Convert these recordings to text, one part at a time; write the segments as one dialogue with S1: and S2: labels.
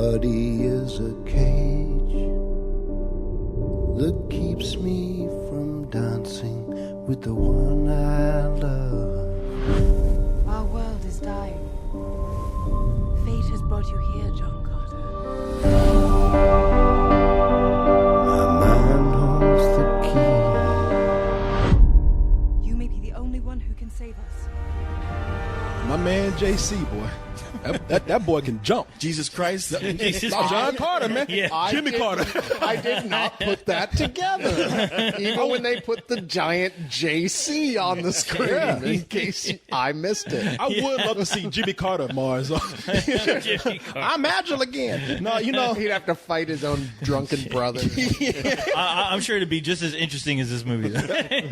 S1: body is a cage that keeps me from dancing with the one I love.
S2: Our world is dying. Fate has brought you here, John Carter.
S1: My mind holds the key.
S2: You may be the only one who can save us.
S3: My man JC, boy. That boy can jump.
S4: Jesus Christ.
S3: John Carter, man.
S5: Yeah.
S3: Jimmy Carter.
S5: I did not put that together. Even when they put the giant JC on the screen,
S3: Yeah.
S5: in case I missed it.
S3: I would love to see Jimmy Carter Mars.
S4: Jimmy Carter.
S3: I'm Agile again. No, you know.
S5: He'd have to fight his own drunken brother.
S4: I'm sure it'd be just as interesting as this movie.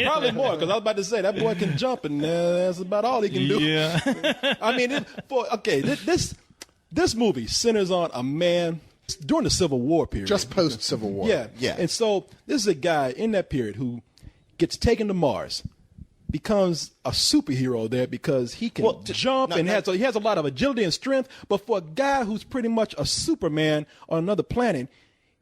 S3: Probably more, because I was about to say that boy can jump, and that's about all he can do.
S4: Yeah.
S3: I mean, this movie centers on a man during the Civil War period.
S5: Just post-Civil War.
S3: Yeah,
S4: Yeah.
S3: And so this is a guy in that period who gets taken to Mars, becomes a superhero there because he can jump and he has a lot of agility and strength. But for a guy who's pretty much a Superman on another planet,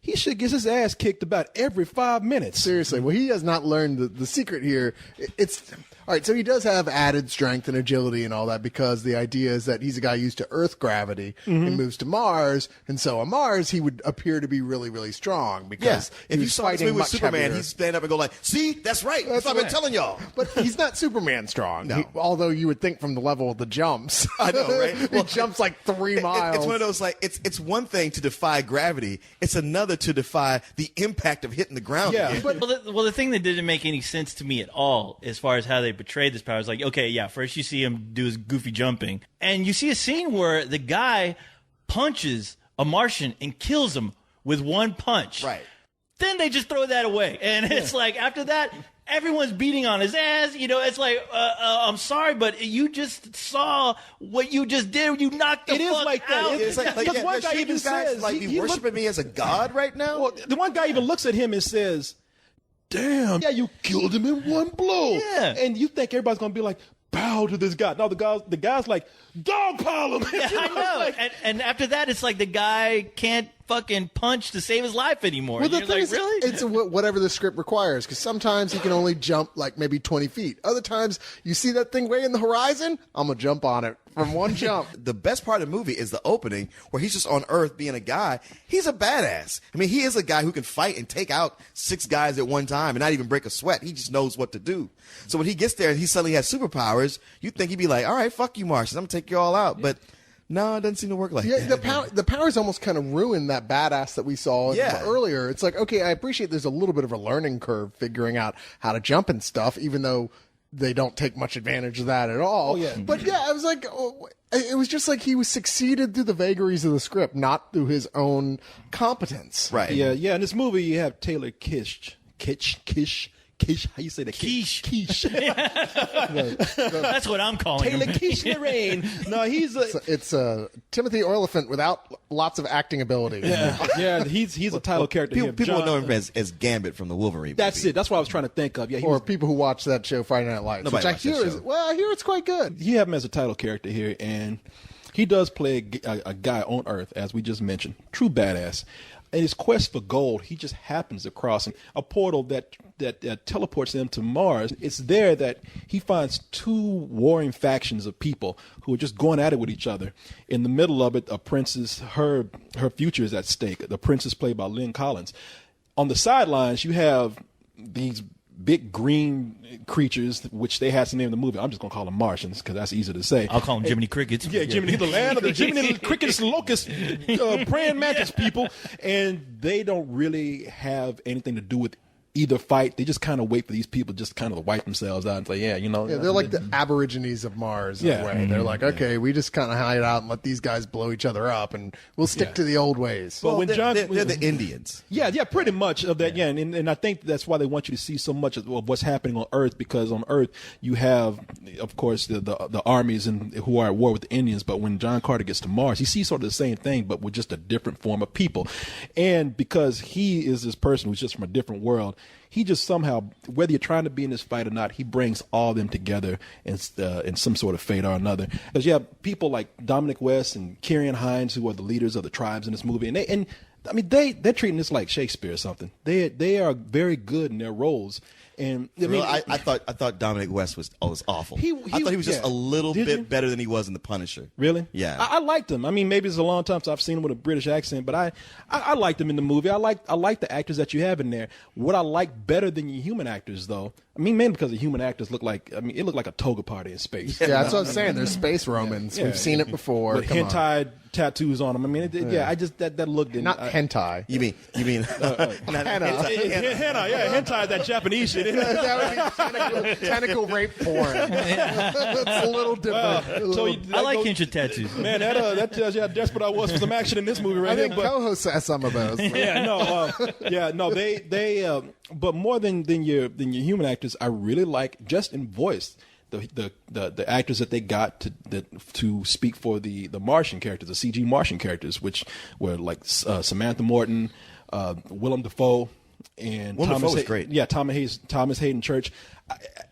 S3: he should get his ass kicked about every 5 minutes.
S5: Seriously, well, he has not learned the secret here. It's all right. So he does have added strength and agility and all that because the idea is that he's a guy used to Earth gravity and moves to Mars, and so on Mars he would appear to be really, really strong because
S4: If you
S5: he's
S4: saw this
S5: fighting
S4: movie with
S5: much
S4: Superman,
S5: heavier.
S4: he'd stand up and go like, "See, that's right. That's what I've been telling y'all."
S5: But he's not Superman strong.
S4: No.
S5: Although you would think from the level of the jumps.
S4: I know, right?
S5: He jumps like 3 miles.
S4: It's one of those like it's one thing to defy gravity. It's another to defy the impact of hitting the ground.
S3: Yeah,
S4: again.
S6: Well, the thing that didn't make any sense to me at all, as far as how they portrayed this power, is like, okay, yeah, first you see him do his goofy jumping, and you see a scene where the guy punches a Martian and kills him with one punch.
S4: Right.
S6: Then they just throw that away, and it's like after that, everyone's beating on his ass. You know, it's like, I'm sorry, but you just saw what you just did. You knocked the
S3: It is
S6: fuck
S3: like that.
S6: out.
S3: It's like-
S4: Because
S3: one guy
S4: should
S3: even
S4: you guys
S3: says,
S4: like
S3: he
S4: be worshiping
S3: look-
S4: me as a god right now.
S3: Well, the one guy even looks at him and says, "Damn, yeah, you killed him in one blow."
S6: Yeah.
S3: And you think everybody's gonna be like, bow to this guy. No, the guy's like, dog pile him.
S6: Yeah, I know. And after that, it's like the guy can't fucking punch to save his life anymore.
S5: Well,
S6: And
S5: the
S6: you're
S5: thing
S6: like,
S5: is,
S6: really?
S5: it's whatever the script requires, because sometimes he can only jump like maybe 20 feet. Other times, you see that thing way in the horizon, I'm going to jump on it from one jump.
S4: The best part of the movie is the opening where he's just on Earth being a guy. He's a badass. I mean, he is a guy who can fight and take out 6 guys at one time and not even break a sweat. He just knows what to do. So when he gets there and he suddenly has superpowers, you'd think he'd be like, all right, fuck you, Martians. I'm going to take you all out. But no, it doesn't seem to work like
S5: Yeah,
S4: that.
S5: the powers almost kind of ruin that badass that we saw earlier. It's like, okay, I appreciate there's a little bit of a learning curve figuring out how to jump and stuff, even though they don't take much advantage of that at all.
S3: Oh, yeah.
S5: But yeah, I was like, it was just like he was succeeded through the vagaries of the script, not through his own competence.
S4: Right.
S3: Yeah. In this movie, you have Taylor Kitsch. How you say that?
S6: Quiche.
S3: Quiche.
S6: That's what I'm calling
S3: Taylor
S6: him.
S3: Quiche Lorraine. No, he's a.
S5: It's Timothy Oliphant without lots of acting ability.
S3: Yeah, he's a title character.
S4: People,
S3: here.
S4: people
S3: John-
S4: know him as Gambit from the Wolverine
S3: That's
S4: movie.
S3: it. That's what I was trying to think of. Yeah, he
S5: Or
S3: was,
S5: people who watch that show Friday Night Lights,
S4: Nobody
S5: which I
S4: watched that
S5: hear is
S4: show.
S5: I hear it's quite good.
S3: you have him as a title character here, and he does play a guy on Earth, as we just mentioned. True badass. In his quest for gold, he just happens across a portal that teleports him to Mars. It's there that he finds 2 warring factions of people who are just going at it with each other. In the middle of it, a princess, her future is at stake. The princess played by Lynn Collins. On the sidelines, you have these big green creatures, which they had to name the movie. I'm just going to call them Martians because that's easy to say.
S6: I'll call him Jiminy Crickets.
S3: Yeah, Jiminy, the land of the Jiminy Crickets, locusts, praying mantis people, and they don't really have anything to do with either fight. They just kind of wait for these people just kind of wipe themselves out and say, yeah,
S5: They're like the Aborigines of Mars in a way. They're like, okay, we just kind of hide out and let these guys blow each other up, and we'll stick to the old ways.
S3: But when
S4: they're the Indians.
S3: Yeah, pretty much of that. Yeah, and I think that's why they want you to see so much of what's happening on Earth, because on Earth you have, of course, the armies and who are at war with the Indians. But when John Carter gets to Mars, he sees sort of the same thing, but with just a different form of people. And because he is this person who's just from a different world, he just somehow, whether you're trying to be in this fight or not, he brings all of them together in some sort of fate or another. Because you have people like Dominic West and Ciarán Hinds, who are the leaders of the tribes in this movie, and they're treating this like Shakespeare or something. They are very good in their roles. And
S4: I thought Dominic West was awful. I thought he was just a little bit better than he was in The Punisher.
S3: Really?
S4: Yeah.
S3: I liked him. I mean, maybe it's a long time since I've seen him with a British accent, but I liked him in the movie. I like the actors that you have in there. What I like better than your human actors, though, I mean, mainly because the human actors it looked like a toga party in space.
S5: Yeah, that's what I'm saying. They're space Romans.
S3: Yeah.
S5: We've seen it before.
S3: With
S5: Come on.
S3: hentai tattoos on them. I mean, I just that look didn't.
S5: Not hentai.
S4: You mean
S5: Henna.
S3: Hentai, yeah, hentai is that Japanese shit. Isn't it?
S5: That would be tentacle rape porn. It's a little different.
S3: So
S6: I like hentai tattoos.
S3: Man, that tells you how desperate I was for some action in this movie right
S5: I think
S3: here. But
S5: co-hosts has some of those.
S3: But more than your human actors, I really like just in voice the actors that they got to speak for the Martian characters, the CG Martian characters, which were like Samantha Morton, Willem Dafoe, and
S4: Willem
S3: Thomas
S4: Dafoe was great.
S3: Yeah, Thomas Hayden Church.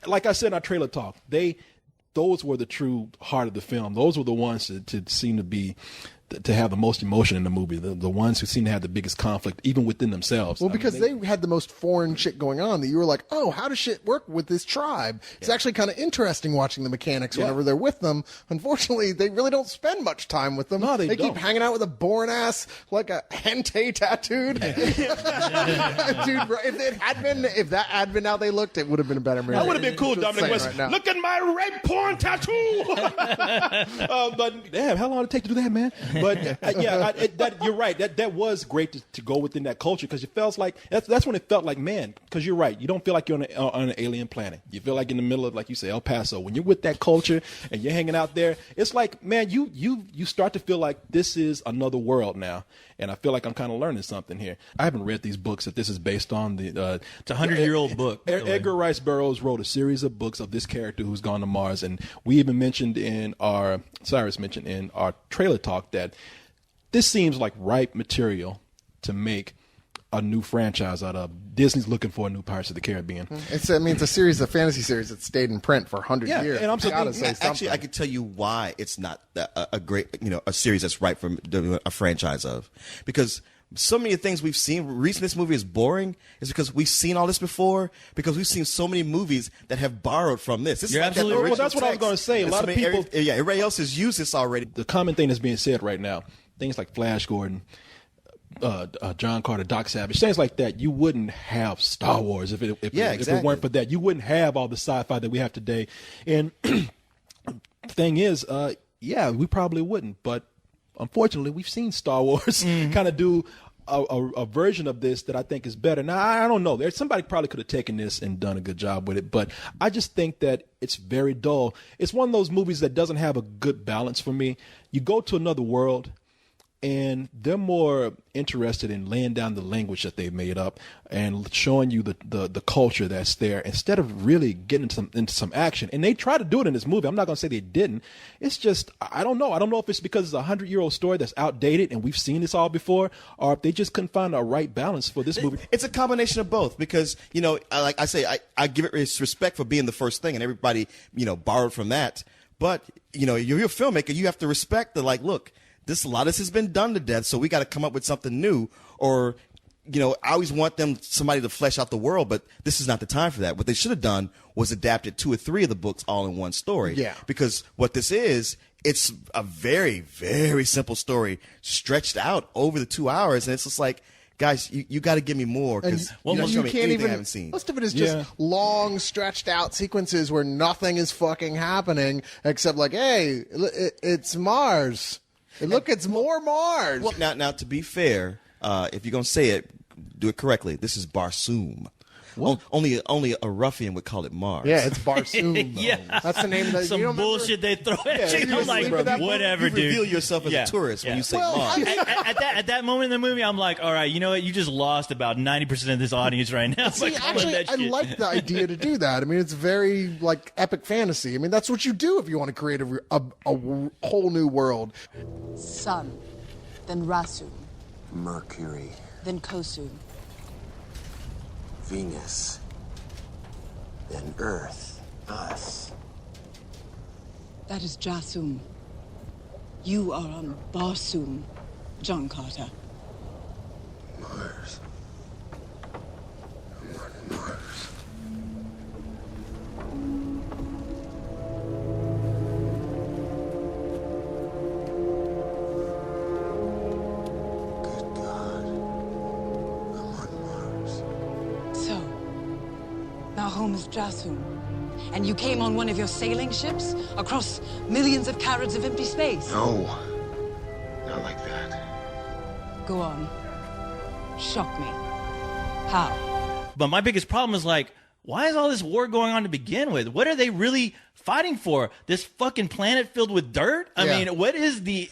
S3: Like I said in our trailer talk, those were the true heart of the film. Those were the ones to seem to have the most emotion in the movie, the ones who seem to have the biggest conflict, even within themselves.
S5: Well, because they had the most foreign shit going on that you were like, oh, how does shit work with this tribe? It's actually kind of interesting watching the mechanics whenever they're with them. Unfortunately, they really don't spend much time with them.
S3: No, they
S5: keep
S3: don't.
S5: hanging out with a boring ass, like a hentai tattooed. Dude, if that had been how they looked, it would have been a better movie.
S3: That would have been cool,
S5: Just
S3: Dominic
S5: saying
S3: West.
S5: right now.
S3: Look at my rape porn tattoo. But damn, how long did it take to do that, man? But you're right. That was great to go within that culture, because it felt like that's when it felt like, man. Because you're right, you don't feel like you're on an alien planet. You feel like in the middle of, like you say, El Paso. When you're with that culture and you're hanging out there, it's like, man, you start to feel like this is another world now. And I feel like I'm kind of learning something here. I haven't read these books that this is based on.
S6: It's a 100-year-old book.
S3: Edgar Rice Burroughs wrote a series of books of this character who's gone to Mars, and we even Cyrus mentioned in our trailer talk that this seems like ripe material to make a new franchise out of. Disney's looking for a new Pirates of the Caribbean.
S5: It's a series, a fantasy series that stayed in print for 100 years.
S3: And I'm
S5: gotta say
S4: Actually,
S5: something.
S4: I could tell you why it's not a great, a series that's right for doing a franchise of. Because so many things we've seen, the reason this movie is boring is because we've seen all this before, because we've seen so many movies that have borrowed from this. This
S6: You're
S4: is like that
S6: absolutely right.
S4: original
S3: Well, that's what I was
S4: text.
S3: gonna say. A
S4: And
S3: lot of people-
S4: everybody else has used this already.
S3: The common thing that's being said right now, things like Flash Gordon, John Carter, Doc Savage, things like that, you wouldn't have Star Wars if it weren't for that. You wouldn't have all the sci-fi that we have today. And the thing is, we probably wouldn't. But unfortunately, we've seen Star Wars kind of do a version of this that I think is better. Now, I don't know. Somebody probably could have taken this and done a good job with it, but I just think that it's very dull. It's one of those movies that doesn't have a good balance for me. You go to another world, and they're more interested in laying down the language that they've made up and showing you the culture that's there, instead of really getting into some action. And they try to do it in this movie. I'm not going to say they didn't. It's just, I don't know. I don't know if it's because it's a 100-year-old story that's outdated and we've seen this all before, or if they just couldn't find a right balance for this movie.
S4: It's a combination of both, because, like I say, I give it respect for being the first thing, and everybody, borrowed from that. But, you're a filmmaker, you have to respect a lot of this has been done to death, so we got to come up with something new. Or, I always want somebody to flesh out the world, but this is not the time for that. What they should have done was adapted 2 or 3 of the books all in one story.
S5: Yeah.
S4: Because what this is, it's a very, very simple story stretched out over the 2 hours, and it's just like, guys, you got to give me more, because
S5: And
S4: you
S5: you
S4: can't
S5: can't even.
S4: I haven't seen.
S5: Most of it is just long, stretched out sequences where nothing is fucking happening except like, hey, it's Mars. Look, it's more Mars.
S4: Well, now to be fair, if you're gonna say it, do it correctly. This is Barsoom. Only a ruffian would call it Mars.
S5: Yeah, it's Barsoom.
S6: Yeah.
S5: That's the name of the
S6: Some
S5: you don't remember?
S6: bullshit they throw at you.
S5: you
S6: I'm like,
S5: remember that
S6: whatever,
S4: you
S6: dude.
S4: reveal yourself as a tourist when you say Mars.
S6: At that moment in the movie, I'm like, all right, you know what? You just lost about 90% of this audience right now.
S5: See,
S6: by calling
S5: actually,
S6: that
S5: I
S6: shit.
S5: like the idea to do that. I mean, it's very like epic fantasy. I mean, that's what you do if you want to create a whole new world.
S2: Sun, then Rasu,
S1: Mercury,
S2: then Kosu,
S1: Venus. Then Earth. Us.
S2: That is Jasum. You are on Barsum, John Carter.
S1: Mars. I'm on Mars. Good God. I'm on Mars.
S2: So, now home is Jasum. And you came on one of your sailing ships across millions of carats of empty space.
S1: No. Not like that.
S2: Go on. Shock me. How?
S6: But my biggest problem is like, why is all this war going on to begin with? What are they really fighting for? This fucking planet filled with dirt? I
S5: Yeah.
S6: mean, what is the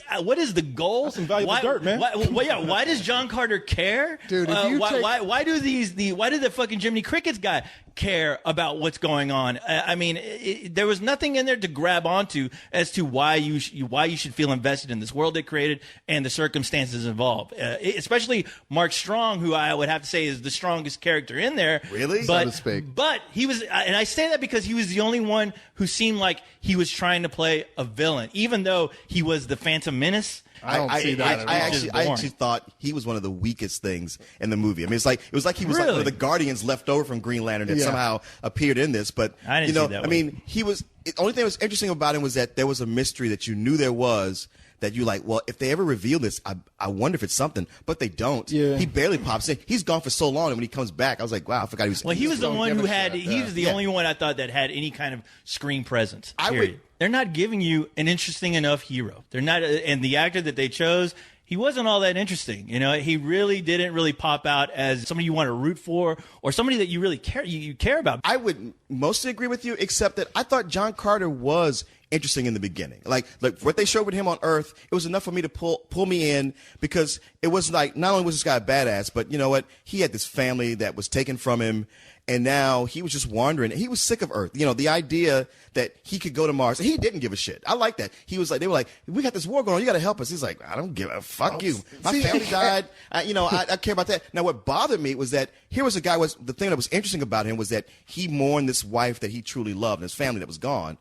S6: goal?
S3: That's some valuable dirt, man.
S6: Why does John Carter care?
S5: Dude, if you take-
S6: why do the fucking Jiminy Crickets guy care about what's going on? I mean, there was nothing in there to grab onto as to why you should feel invested in this world they created and the circumstances involved. Especially Mark Strong, who I would have to say is the strongest character in there.
S4: Really?
S6: But,
S5: So to speak.
S6: But he was, and I say that because he was the only one who seemed like he was trying to play a villain, even though he was the Phantom Menace.
S5: I don't see that at all.
S4: I
S6: It's just
S4: actually
S6: boring.
S4: thought he was one of the weakest things in the movie. I mean, it was like he was like one
S6: Really?
S4: of the Guardians left over from Green Lantern that
S5: Yeah.
S4: somehow appeared in this. But
S6: I didn't
S4: you know,
S6: see that
S4: I
S6: way.
S4: mean, he was. The only thing that was interesting about him was that there was a mystery that you knew there was. That you like, well, if they ever reveal this, I wonder if it's something, but they don't.
S3: Yeah.
S4: He barely pops in. He's gone for so long, and when he comes back, I was like, wow, I forgot he was.
S6: Well, he was the
S5: don't
S6: one
S5: give
S6: who
S5: a
S6: had.
S5: shit,
S6: He was the
S4: yeah.
S6: only one I thought that had any kind of screen presence.
S4: I
S6: Period.
S4: would-
S6: They're not giving you an interesting enough hero. They're not, and the actor that they chose, he wasn't all that interesting. You know, he really didn't really pop out as somebody you want to root for or somebody that you really care you care about.
S4: I would mostly agree with you, except that I thought John Carter was interesting in the beginning. Like what they showed with him on Earth, it was enough for me to pull me in because it was like not only was this guy a badass, but you know what? He had this family that was taken from him, and now he was just wandering. He was sick of Earth. You know, the idea that he could go to Mars, and he didn't give a shit. I like that. He was like, they were like, we got this war going on. You got to help us. He's like, I don't give a fuck you. My
S5: see-
S4: family died. I care about that. Now, what bothered me was that here was a guy. The thing that was interesting about him was that he mourned this wife that he truly loved and his family that was gone.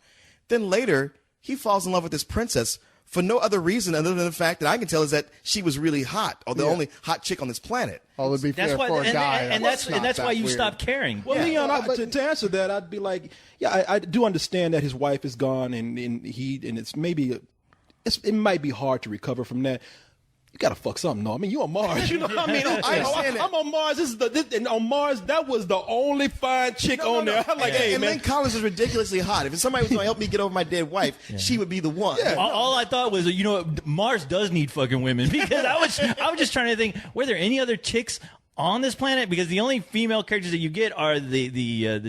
S4: Then later, he falls in love with this princess for no other reason other than the fact that I can tell is that she was really hot, or the only hot chick on this planet.
S5: All would be
S6: That's
S5: fair
S6: why,
S5: for a
S6: and,
S5: guy.
S6: and that's
S5: not
S6: why
S5: that
S6: you
S5: weird.
S6: stop caring.
S3: Well, Leon, to answer that, I'd be like, yeah, I do understand that his wife is gone, and it's maybe it might be hard to recover from that. You gotta fuck something, no? I mean, you on Mars, you know what I mean? I'm on Mars. And on Mars, that was the only fine chick on there. I'm like, hey,
S4: and
S3: man.
S4: Lynn Collins is ridiculously hot. If somebody was going to help me get over my dead wife, she would be the one.
S6: All I thought was, you know, Mars does need fucking women because I was just trying to think, were there any other chicks on this planet? Because the only female characters that you get are the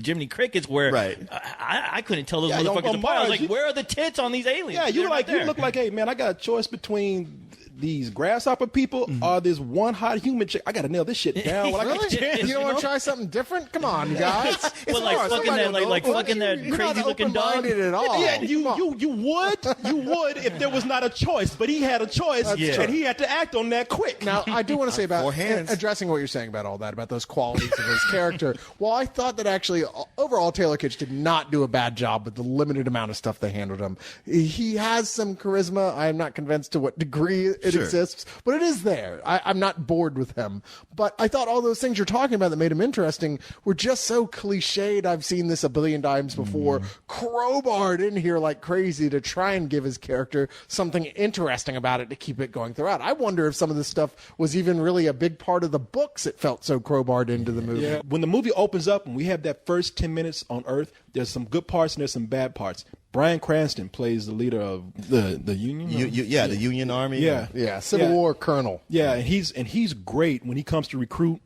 S6: Jiminy Crickets, where
S4: Right.
S6: I couldn't tell those
S3: Yeah,
S6: motherfuckers
S3: on
S6: apart. I was
S3: Mars,
S6: like, where are the tits on these aliens?
S3: Yeah, you
S6: They're not there.
S3: look like, hey, man, I got a choice between these grasshopper people or this one hot human chick. I gotta nail this shit down. When I get
S5: Really?
S3: the chance,
S5: You don't want to try something different? Come on, guys.
S6: But like
S5: Mars.
S6: fucking
S5: Somebody
S6: that,
S5: will
S6: like
S5: go.
S6: fucking that
S5: You're not
S6: crazy looking dog.
S5: open-minded at all.
S3: Yeah,
S5: Come on.
S3: you would if there was not a choice, but he had a choice,
S6: true.
S3: and he had to act on that quick.
S5: Now, I do want to say about
S4: Four hands.
S5: addressing what you're saying about all that, about those qualities of his character. Well, I thought that actually, overall, Taylor Kitsch did not do a bad job with the limited amount of stuff they handled him. He has some charisma. I am not convinced to what degree it
S4: Sure.
S5: exists, but it is there. I'm not bored with him. But I thought all those things you're talking about that made him interesting were just so cliched. I've seen this a billion times before. Crowbarred in here like crazy to try and give his character something interesting about it to keep it going throughout. I wonder if some of this stuff was even really a big part of the books. It felt so crowbarred into the movie.
S3: Yeah. When the movie opens up and we have that first 10 minutes on Earth, there's some good parts and there's some bad parts. Bryan Cranston plays the leader of the Union.
S4: The Union Army.
S3: Yeah.
S5: Yeah, Civil War colonel.
S3: Yeah, and he's great when he comes to recruit.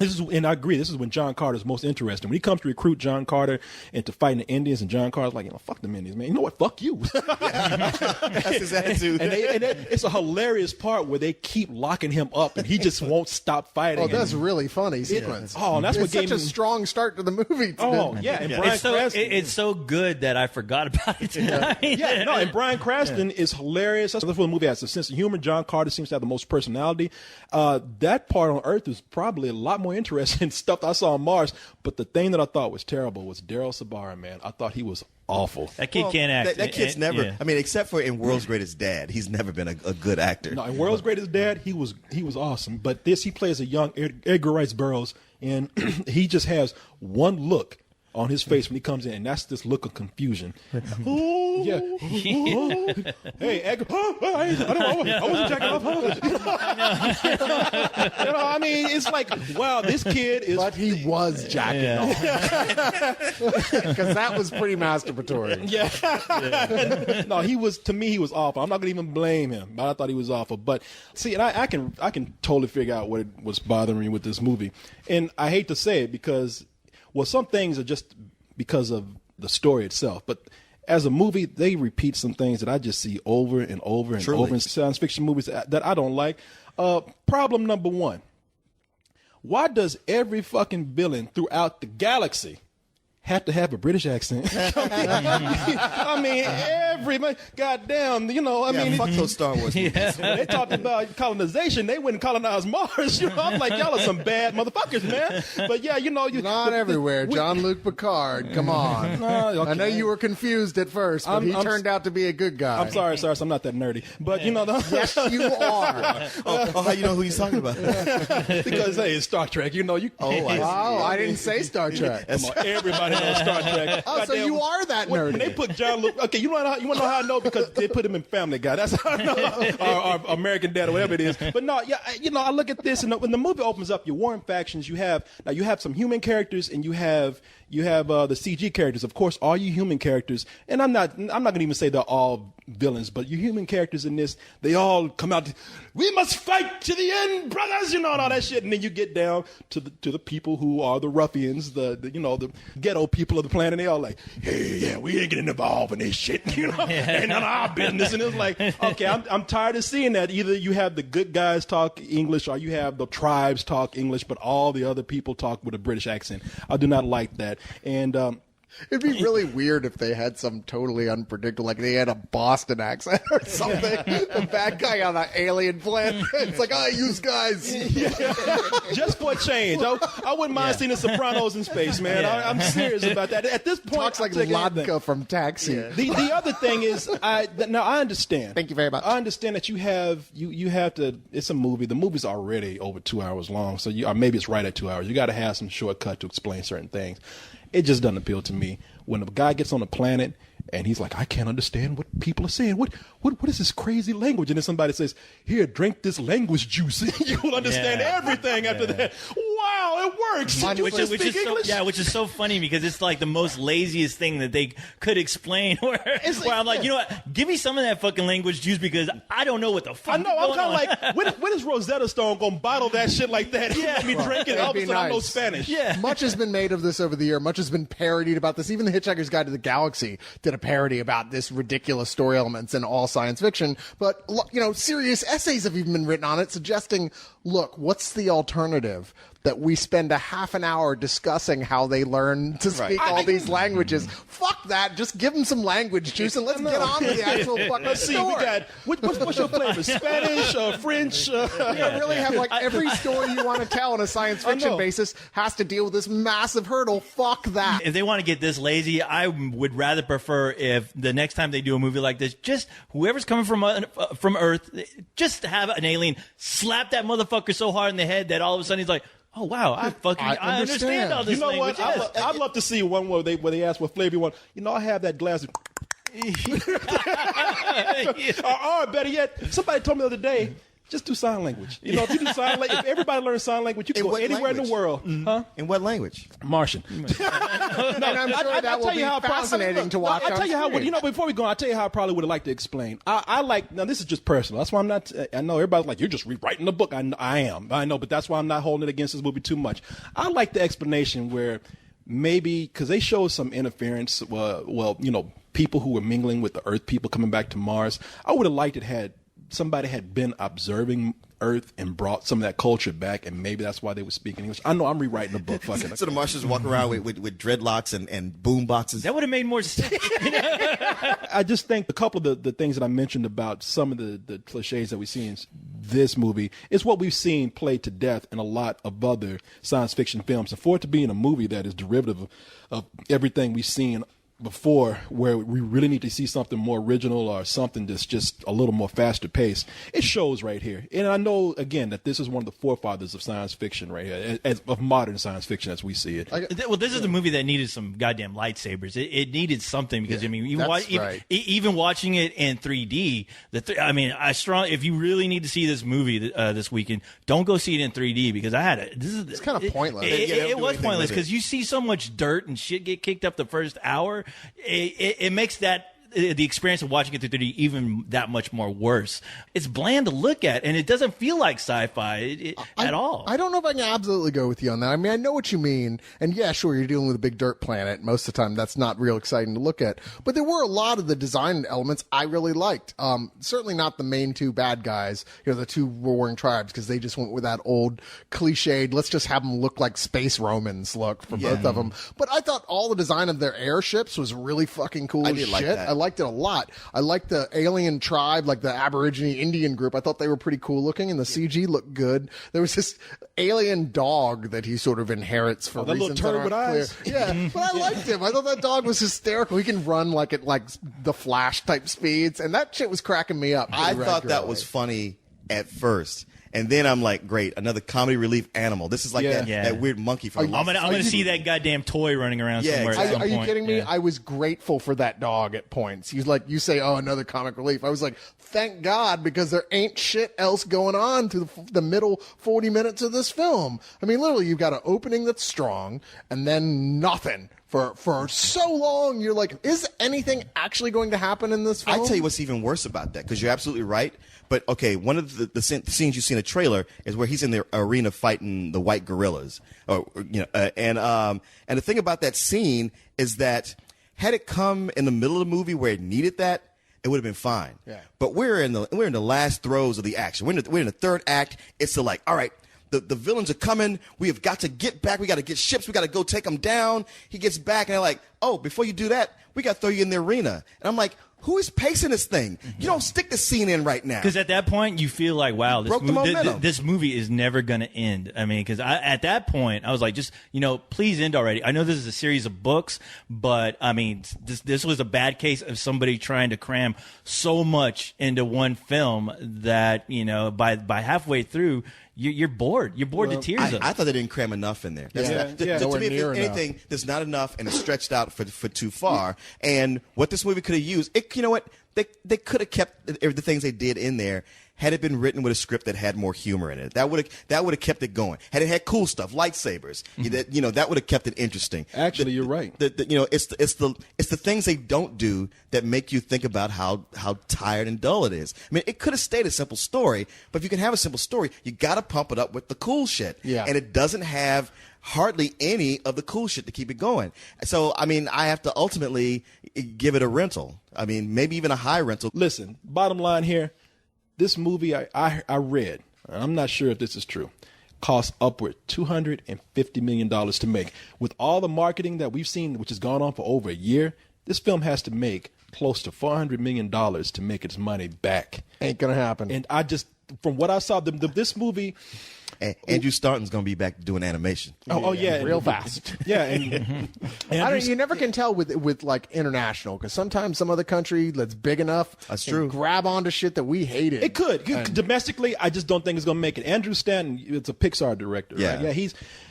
S3: And I agree, this is when John Carter's most interesting. When he comes to recruit John Carter into fighting the Indians, and John Carter's like, fuck them Indians, man. You know what? Fuck you.
S4: That's his attitude.
S3: and it's a hilarious part where they keep locking him up, and he just won't stop fighting.
S5: Oh, that's
S3: And-
S5: really funny sequence.
S3: and that's
S5: it's
S3: what gave
S5: such a
S3: me-
S5: strong start to the movie.
S3: Oh, yeah. And Bryan
S6: It's so,
S3: Cranston.
S6: it's so good that I forgot about it. I mean,
S3: Yeah, no, and Bryan Cranston is hilarious. That's what the movie has a sense of humor. John Carter seems to have the most personality. That part on Earth is probably a lot more interested in stuff I saw on Mars. But the thing that I thought was terrible was Daryl Sabara, man. I thought he was awful.
S6: That kid can't act.
S4: That kid's never.
S6: Yeah.
S4: I mean, except for in World's Greatest Dad, he's never been a good actor.
S3: No, in World's Greatest Dad, he was awesome. But he plays a young Edgar Rice Burroughs, and he just has one look on his face when he comes in, and that's this look of confusion. Yeah. Hey, Edgar. I wasn't jacking off. I mean, it's like, wow, this kid is.
S5: But he was jacking off. Because that was pretty masturbatory.
S3: Yeah. No, to me, he was awful. I'm not going to even blame him, but I thought he was awful. But see, and I can totally figure out what was bothering me with this movie. And I hate to say it because, well, some things are just because of the story itself. But as a movie, they repeat some things that I just see over and over and over in science fiction movies that I don't like. Problem number one. Why does every fucking villain throughout the galaxy have to have a British accent? I mean, goddamn, I mean,
S4: fuck those Star Wars movies.
S3: when they talked about colonization, they wouldn't colonize Mars. I'm like, y'all are some bad motherfuckers, man. But yeah,
S5: Not everywhere. Jean-Luc Picard, come on.
S3: Okay.
S5: I know you were confused at first, but he turned out to be a good guy.
S3: I'm sorry, Cyrus, I'm not that nerdy. But
S5: Yes, you are.
S4: Oh, how you know who he's talking about?
S3: because hey, it's Star Trek.
S5: I didn't say Star Trek.
S3: Come on, everybody knows Star Trek.
S5: Oh, so you are that nerdy.
S3: When they put Jean-Luc, okay, you want to know how I know? Because they put him in Family Guy. That's how I know. or American Dad or whatever it is. But no, yeah, I look at this, and when the movie opens up, your warring factions. You have some human characters, and you have the CG characters. Of course, all you human characters, and I'm not going to even say they're all villains, but your human characters in this, they all come out. We must fight to the end, brothers. And all that shit. And then you get down to the people who are the ruffians, the ghetto people of the planet. They all like, hey, yeah, we ain't getting involved in this shit. Ain't none of our business. And it's like, okay, I'm tired of seeing that. Either you have the good guys talk English, or you have the tribes talk English, but all the other people talk with a British accent. I do not like that. And
S5: it'd be really weird if they had some totally unpredictable, like they had a Boston accent or something. The bad guy on that alien planet. It's like, use guys.
S3: just for a change. I wouldn't mind seeing the Sopranos in space, man. I'm serious about that. At this point,
S5: Talks like
S3: I'm taking
S5: Latka
S3: anything.
S5: from Taxi.
S3: The other thing is, I understand.
S5: Thank you very much.
S3: I understand that you have to. It's a movie. The movie's already over 2 hours long, so or maybe it's right at 2 hours. You got to have some shortcut to explain certain things. It just doesn't appeal to me. When a guy gets on a planet and he's like, I can't understand what people are saying. What is this crazy language? And then somebody says, here, drink this language juice. You will understand everything after that. Wow, it works.
S6: Which is so funny because it's like the most laziest thing that they could explain. Where I'm like, you know what? Give me some of that fucking language juice because I don't know what the fuck.
S3: I know. I'm
S6: kind
S3: of like, when is Rosetta Stone gonna bottle that shit like that? Yeah, let me drink it. All of a sudden, I know Spanish.
S6: Yeah.
S5: Much has been made of this over the year. Much has been parodied about this. Even The Hitchhiker's Guide to the Galaxy did a parody about this ridiculous story elements in all science fiction. But, serious essays have even been written on it suggesting, look, what's the alternative? That we spend a half an hour discussing how they learn to speak all these languages. Fuck that. Just give them some language juice and let's get on with the actual fucking
S3: Let's see,
S5: story.
S3: we got, what's your flavor? Spanish, French?
S5: You really have every story you want to tell on a science fiction basis has to deal with this massive hurdle. Fuck that.
S6: If they want to get this lazy, I would rather prefer if the next time they do a movie like this, just whoever's coming from Earth, just have an alien slap that motherfucker so hard in the head that all of a sudden he's like, oh wow, I understand all this.
S3: You know
S6: language.
S3: what? I'd love to see one where they ask what flavor you want. I have that glass of or better yet, somebody told me the other day, just do sign language. If you do sign language, if everybody learns sign language, you can go anywhere in the world. Huh?
S4: In what language?
S3: Martian.
S5: And I'm sure that will be fascinating to watch.
S3: I'll tell you how. Before we go, I'll tell you how I probably would have liked to explain. I like. Now this is just personal. That's why I'm not. I know everybody's like, you're just rewriting the book. I am. I know, but that's why I'm not holding it against this movie too much. I like the explanation where maybe because they show some interference. People who were mingling with the Earth people coming back to Mars. I would have liked it had somebody had been observing Earth and brought some of that culture back, and maybe that's why they were speaking English. I know I'm rewriting the book. Fuck it.
S4: So the Martians walk around with dreadlocks and boom boxes.
S6: That would have made more sense.
S3: I just think a couple of the things that I mentioned about some of the cliches that we see in this movie is what we've seen played to death in a lot of other science fiction films. And for it to be in a movie that is derivative of everything we've seen before, where we really need to see something more original or something that's just a little more faster paced, it shows right here. And I know, again, that this is one of the forefathers of science fiction right here, of modern science fiction as we see it.
S6: Well, this is the movie that needed some goddamn lightsabers. It needed something because I mean, even watching it in 3D. If you really need to see this movie this weekend, don't go see it in 3D because it's
S5: kind of pointless.
S6: It was pointless because you see so much dirt and shit get kicked up the first hour. It makes the experience of watching it through 3D even that much more worse. It's bland to look at, and it doesn't feel like sci-fi at all.
S5: I don't know if I can absolutely go with you on that. I mean, I know what you mean, and yeah, sure, you're dealing with a big dirt planet. Most of the time, that's not real exciting to look at. But there were a lot of the design elements I really liked. Certainly not the main two bad guys, the two warring tribes, because they just went with that old cliched, let's just have them look like space Romans look for both of them. But I thought all the design of their airships was really fucking cool as shit.
S4: Like that.
S5: I liked it a lot. I liked the alien tribe, like the Aborigine Indian group. I thought they were pretty cool looking, and the CG looked good. There was this alien dog that he sort of inherits for
S3: that
S5: reasons
S3: little turd
S5: that aren't
S3: with
S5: clear.
S3: eyes.
S5: Yeah, but I liked him. I thought that dog was hysterical. He can run like at like the Flash type speeds, and that shit was cracking me up.
S4: I thought that was funny at first. And then I'm like, great, another comedy relief animal. This is like that weird monkey from.
S6: I'm gonna see that goddamn toy running around somewhere.
S4: Exactly.
S6: At some
S5: Are you
S6: point.
S5: kidding me?
S6: Yeah.
S5: I was grateful for that dog at points. He's like, you say, oh, another comic relief. I was like, thank God, because there ain't shit else going on through the middle 40 minutes of this film. I mean, literally, you've got an opening that's strong, and then nothing. For so long, you're like, is anything actually going to happen in this film?
S4: I tell you what's even worse about that, because you're absolutely right. But okay, one of the scenes you see in the trailer is where he's in the arena fighting the white gorillas, and the thing about that scene is that had it come in the middle of the movie where it needed that, it would have been fine.
S5: Yeah.
S4: But we're in the last throes of the action. We're in the third act. It's all right. The villains are coming. We have got to get back. We got to get ships. We got to go take them down. He gets back, and they're like, oh, before you do that, we got to throw you in the arena. And I'm like, who is pacing this thing? You don't stick the scene in right now.
S6: Because at that point, you feel like, wow,
S4: this
S6: movie is never going to end. I mean, because at that point, I was like, just, please end already. I know this is a series of books, but, I mean, this was a bad case of somebody trying to cram so much into one film that, by halfway through, you're bored. You're bored to tears.
S4: I thought they didn't cram enough in there. To me, if anything, there's not enough, and it's stretched out for too far. And what this movie could have used, you know what? They could have kept the things they did in there had it been written with a script that had more humor in it. That would have kept it going. Had it had cool stuff, lightsabers, that would have kept it interesting.
S3: Actually, you're right.
S4: It's the things they don't do that make you think about how tired and dull it is. I mean, it could have stayed a simple story, but if you can have a simple story, you got to pump it up with the cool shit.
S5: Yeah.
S4: And it doesn't have hardly any of the cool shit to keep it going. So, I mean, I have to ultimately give it a rental. I mean, maybe even a high rental.
S3: Listen, bottom line here, this movie I read, I'm not sure if this is true, cost upward $250 million to make. With all the marketing that we've seen, which has gone on for over a year, this film has to make close to $400 million to make its money back.
S5: Ain't gonna happen.
S3: And I just, from what I saw, this movie...
S4: Andrew Stanton's going to be back doing animation.
S3: Oh yeah,
S5: real fast.
S3: Yeah, and
S5: you never can tell with like international, because sometimes some other country that's big enough
S4: That's
S5: can
S4: true.
S5: grab onto shit that we hated.
S3: it could. Domestically, I just don't think it's going to make it. Andrew Stanton, it's a Pixar director.
S4: Yeah.
S3: Right? Yeah,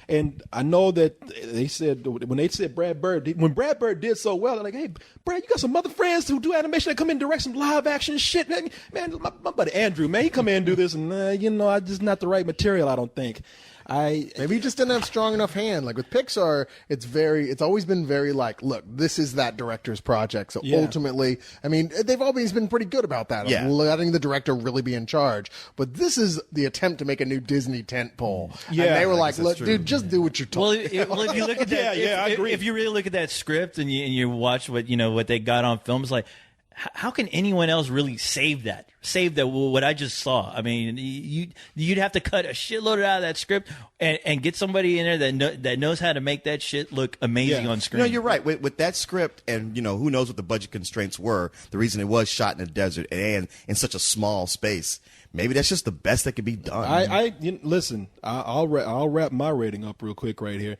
S3: and I know that they said, when they said Brad Bird, when Brad Bird did so well, they're like, hey, Brad, you got some other friends who do animation that come in and direct some live action shit. Man, my buddy Andrew, man, he come in and do this, and I just not the right material, I don't think.
S5: Maybe he just didn't have strong enough hand. Like with Pixar, it's always been very like, look, this is that director's project. So ultimately, I mean, they've always been pretty good about that,
S4: Yeah.
S5: of letting the director really be in charge. But this is the attempt to make a new Disney tentpole.
S3: Yeah,
S5: and they were
S3: I
S5: like,
S4: guess
S5: look,
S4: that's true.
S5: dude, just do what you're told.
S6: Well, if you look at that,
S3: I agree.
S6: If you really look at that script and you watch what they got on film, it's like, how can anyone else really save that what I just saw? I mean, you'd have to cut a shitload out of that script and get somebody in there that knows how to make that shit look amazing on screen.
S4: No, you're right. With that script, and who knows what the budget constraints were, the reason it was shot in a desert and in such a small space, maybe that's just the best that could be done.
S3: Listen, I'll wrap my rating up real quick right here.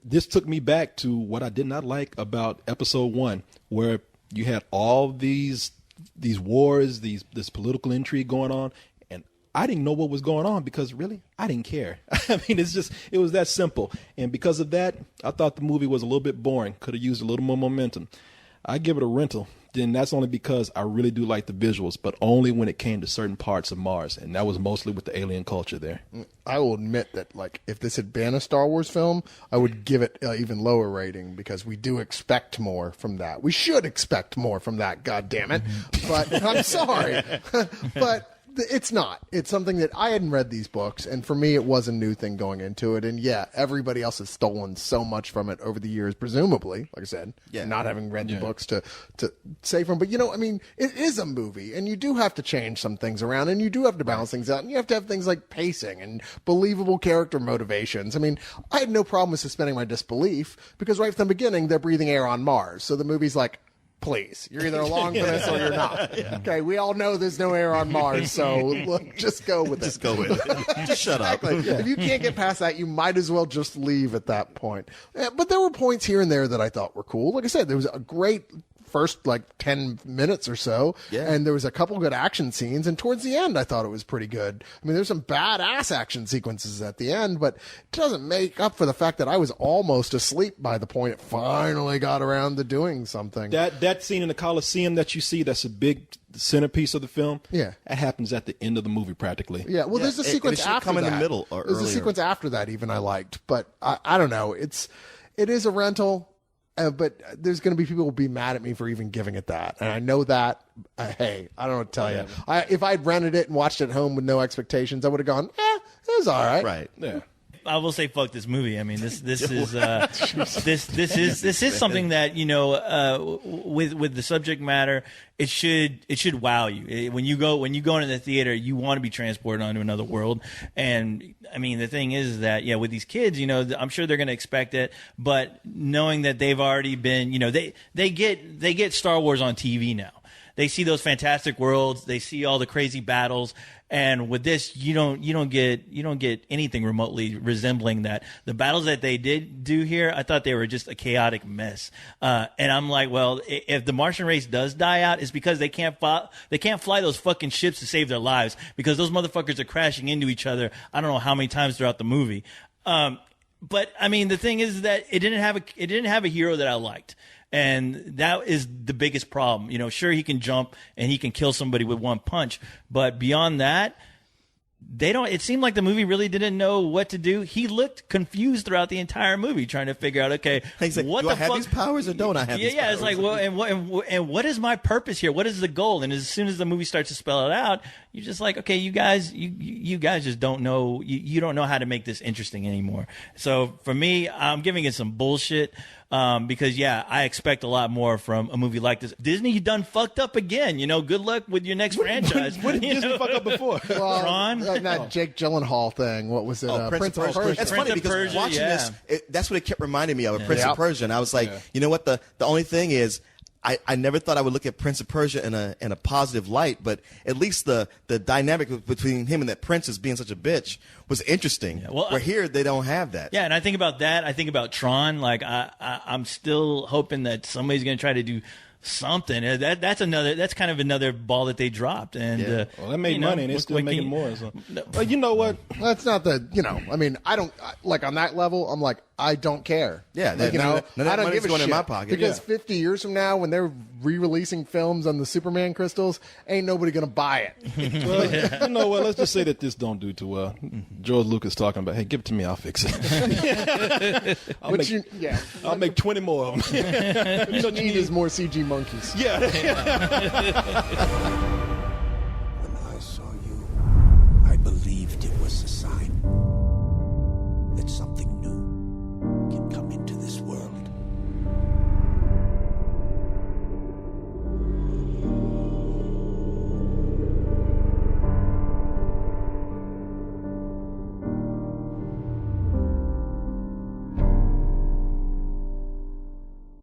S3: This took me back to what I did not like about episode 1, where you had all these wars, this political intrigue going on, and I didn't know what was going on because really I didn't care. I mean, it was that simple. And because of that, I thought the movie was a little bit boring. Could have used a little more momentum. I give it a rental. Then that's only because I really do like the visuals, but only when it came to certain parts of Mars, and that was mostly with the alien culture there.
S5: I will admit that, like, if this had been a Star Wars film, I would give it an even lower rating because we do expect more from that. We should expect more from that, God damn it. But I'm sorry, but it's not. It's something that I hadn't read these books, and for me, it was a new thing going into it. And yeah, everybody else has stolen so much from it over the years, presumably, like I said, not having read the books to say from. But I mean, it is a movie, and you do have to change some things around, and you do have to balance things out, and you have to have things like pacing and believable character motivations. I mean, I had no problem with suspending my disbelief because right from the beginning, they're breathing air on Mars, so the movie's like, please, you're either along for this or you're not. Okay, we all know there's no air on Mars, so look, just go with it.
S4: Just go with it. Just shut up.
S5: If you can't get past that, you might as well just leave at that point. But there were points here and there that I thought were cool. Like I said, there was a great first 10 minutes or so, and there was a couple good action scenes, and towards the end I thought it was pretty good. I mean, there's some badass action sequences at the end, but it doesn't make up for the fact that I was almost asleep by the point it finally got around to doing something.
S3: That scene in the Coliseum that you see, that's a big centerpiece of the film.
S5: Yeah,
S3: that happens at the end of the movie practically.
S5: Yeah, well, there's a sequence after
S4: come
S5: that.
S4: In the middle or
S5: there's
S4: earlier.
S5: A sequence after that even I liked, but I don't know. It is a rental. But there's going to be people who will be mad at me for even giving it that. And I know that. Hey, I don't know what to tell you. If I'd rented it and watched it at home with no expectations, I would have gone, it was all right.
S4: Right.
S3: Yeah.
S6: I will say fuck this movie. I mean, this is this is something that with the subject matter, it should wow you. When you go into the theater, you want to be transported onto another world. And I mean, the thing is that with these kids, I'm sure they're going to expect it, but knowing that they've already been, they get Star Wars on TV now. They see those fantastic worlds. They see all the crazy battles. And with this, you don't get anything remotely resembling that. The battles that they did do here, I thought they were just a chaotic mess. And I'm like, well, if the Martian race does die out, it's because they can't fly those fucking ships to save their lives because those motherfuckers are crashing into each other. I don't know how many times throughout the movie. But I mean, the thing is that it didn't have a hero that I liked. And that is the biggest problem. Sure, he can jump and he can kill somebody with one punch, but beyond that, it seemed like the movie really didn't know what to do. He looked confused throughout the entire movie, trying to figure out, okay,
S4: he's like,
S6: what
S4: do
S6: the
S4: I have
S6: fuck?
S4: These powers or don't I have these powers?
S6: Yeah, it's like, well, and what is my purpose here? What is the goal? And as soon as the movie starts to spell it out, you're just like, okay, you guys just don't know. You don't know how to make this interesting anymore. So for me, I'm giving it some bullshit. Because I expect a lot more from a movie like this. Disney, you done fucked up again. Good luck with your next franchise.
S3: What did Disney fuck up before?
S5: Well,
S6: Tron?
S5: That Jake Gyllenhaal thing. What was it?
S4: Prince of Persia. That's funny because
S6: Persia,
S4: watching this, that's what it kept reminding me of, Prince of Persia. And I was like, you know what? The only thing is, I never thought I would look at Prince of Persia in a positive light, but at least the dynamic between him and that princess being such a bitch was interesting. Yeah, well, where here they don't have that.
S6: Yeah, and I think about that. I think about Tron. Like I'm still hoping that somebody's going to try to do something. That's kind of another ball that they dropped. And
S3: well, that made money, and they're still making more. So. But you know what?
S5: That's not the. I mean, I don't like on that level. I'm like, I don't care.
S4: Yeah,
S5: like,
S4: none
S5: I don't give a
S4: going
S5: shit
S4: in my pocket
S5: because 50 years from now, when they're re-releasing films on the Superman crystals, ain't nobody gonna buy it.
S3: Well, you know what? Let's just say that this don't do too well. George Lucas talking about, hey, give it to me, I'll fix it. I'll make 20 more of them.
S5: What you need is more CG monkeys.
S3: Yeah.